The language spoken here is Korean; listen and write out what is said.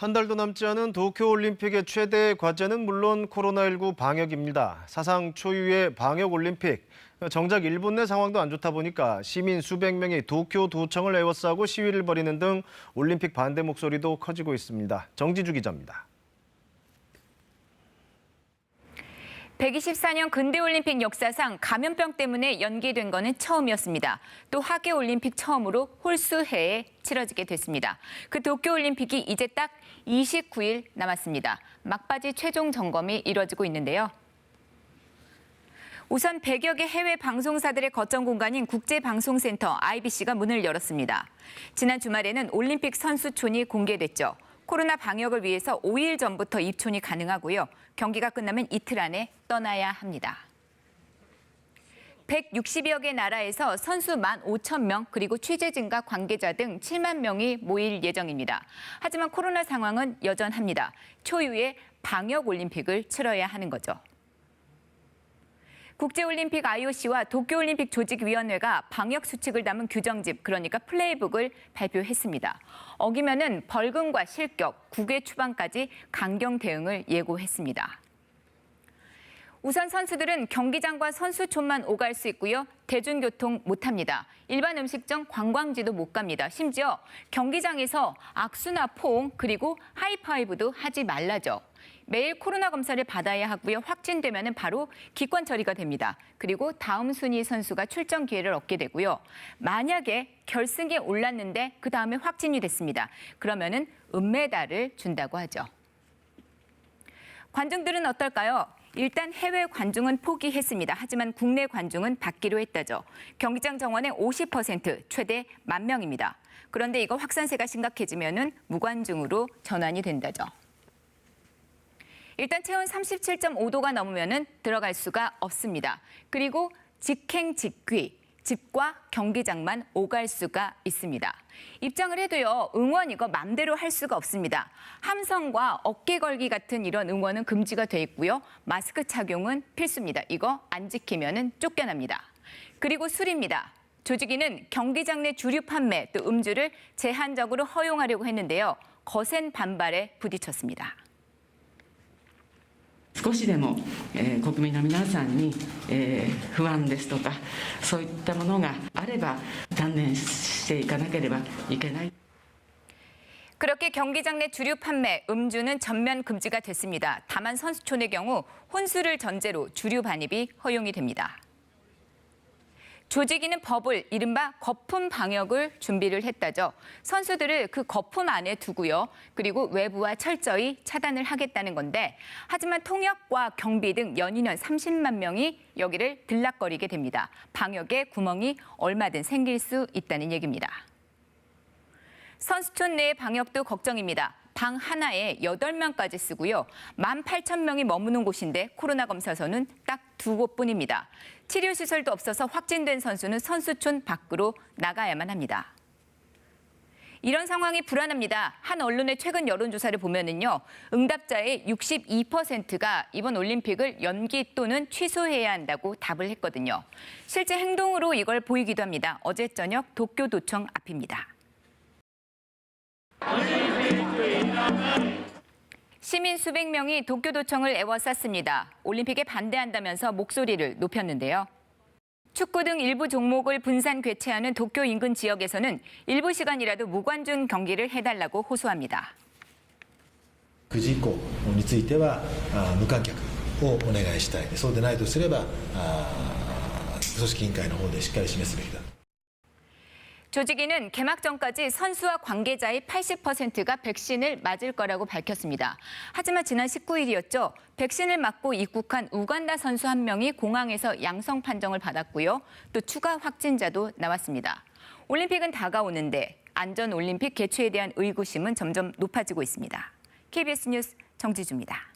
한 달도 남지 않은 도쿄올림픽의 최대 과제는 물론 코로나19 방역입니다. 사상 초유의 방역올림픽. 정작 일본 내 상황도 안 좋다 보니까 시민 수백 명이 도쿄도청을 에워싸고 시위를 벌이는 등 올림픽 반대 목소리도 커지고 있습니다. 정지주 기자입니다. 124년 근대올림픽 역사상 감염병 때문에 연기된 것은 처음이었습니다. 또 하계올림픽 처음으로 홀수해에 치러지게 됐습니다. 그 도쿄올림픽이 이제 딱 29일 남았습니다. 막바지 최종 점검이 이뤄지고 있는데요. 우선 100여 개 해외 방송사들의 거점 공간인 국제방송센터 IBC가 문을 열었습니다. 지난 주말에는 올림픽 선수촌이 공개됐죠. 코로나 방역을 위해서 5일 전부터 입촌이 가능하고요. 경기가 끝나면 이틀 안에 떠나야 합니다. 160여 개 나라에서 선수 15,000명 그리고 취재진과 관계자 등 7만 명이 모일 예정입니다. 하지만 코로나 상황은 여전합니다. 초유의 방역올림픽을 치러야 하는 거죠. 국제올림픽 IOC와 도쿄올림픽 조직위원회가 방역수칙을 담은 규정집, 그러니까 플레이북을 발표했습니다. 어기면은 벌금과 실격, 국외 추방까지 강경 대응을 예고했습니다. 우선 선수들은 경기장과 선수촌만 오갈 수 있고요. 대중교통 못 합니다. 일반 음식점, 관광지도 못 갑니다. 심지어 경기장에서 악수나 포옹 그리고 하이파이브도 하지 말라죠. 매일 코로나 검사를 받아야 하고요. 확진되면 바로 기권 처리가 됩니다. 그리고 다음 순위 선수가 출전 기회를 얻게 되고요. 만약에 결승에 올랐는데 그 다음에 확진이 됐습니다. 그러면은 은메달을 준다고 하죠. 관중들은 어떨까요? 일단 해외 관중은 포기했습니다. 하지만 국내 관중은 받기로 했다죠. 경기장 정원의 50%, 최대 10,000명입니다. 그런데 이거 확산세가 심각해지면은 무관중으로 전환이 된다죠. 일단 체온 37.5도가 넘으면은 들어갈 수가 없습니다. 그리고 직행 직귀, 집과 경기장만 오갈 수가 있습니다. 입장을 해도요, 응원 이거 맘대로 할 수가 없습니다. 함성과 어깨 걸기 같은 이런 응원은 금지가 돼 있고요. 마스크 착용은 필수입니다. 이거 안 지키면은 쫓겨납니다. 그리고 술입니다. 조직위는 경기장 내 주류 판매, 또 음주를 제한적으로 허용하려고 했는데요. 거센 반발에 부딪혔습니다. 少しでも、国民の皆さんに、不安ですとかそういったものがあれば断念していかなければいけない。 그렇게 경기장 내 주류 판매, 음주는 전면 금지가 됐습니다. 다만 선수촌의 경우 혼술을 전제로 주류 반입이 허용이 됩니다. 조직위는 법을 이른바 거품 방역을 준비를 했다죠. 선수들을 그 거품 안에 두고요. 그리고 외부와 철저히 차단을 하겠다는 건데 하지만 통역과 경비 등 연인원 30만 명이 여기를 들락거리게 됩니다. 방역에 구멍이 얼마든 생길 수 있다는 얘기입니다. 선수촌 내의 방역도 걱정입니다. 방 하나에 8명까지 쓰고요. 18,000명이 머무는 곳인데 코로나 검사소는 딱 2곳뿐입니다. 치료시설도 없어서 확진된 선수는 선수촌 밖으로 나가야만 합니다. 이런 상황이 불안합니다. 한 언론의 최근 여론조사를 보면은요, 응답자의 62%가 이번 올림픽을 연기 또는 취소해야 한다고 답을 했거든요. 실제 행동으로 이걸 보이기도 합니다. 어제 저녁 도쿄도청 앞입니다. 시민 수백 명이 도쿄도청을 에워쌌습니다. 올림픽에 반대한다면서 목소리를 높였는데요. 축구 등 일부 종목을 분산 개최하는 도쿄 인근 지역에서는 일부 시간이라도 무관중 경기를 해달라고 호소합니다. 9時以降については無観客をお願いしたい。そうでないとすれば組織委員会の方でしっかり示すべきだ。 조직위는 개막 전까지 선수와 관계자의 80%가 백신을 맞을 거라고 밝혔습니다. 하지만 지난 19일이었죠. 백신을 맞고 입국한 우간다 선수 1명이 공항에서 양성 판정을 받았고요. 또 추가 확진자도 나왔습니다. 올림픽은 다가오는데 안전 올림픽 개최에 대한 의구심은 점점 높아지고 있습니다. KBS 뉴스 정지주입니다.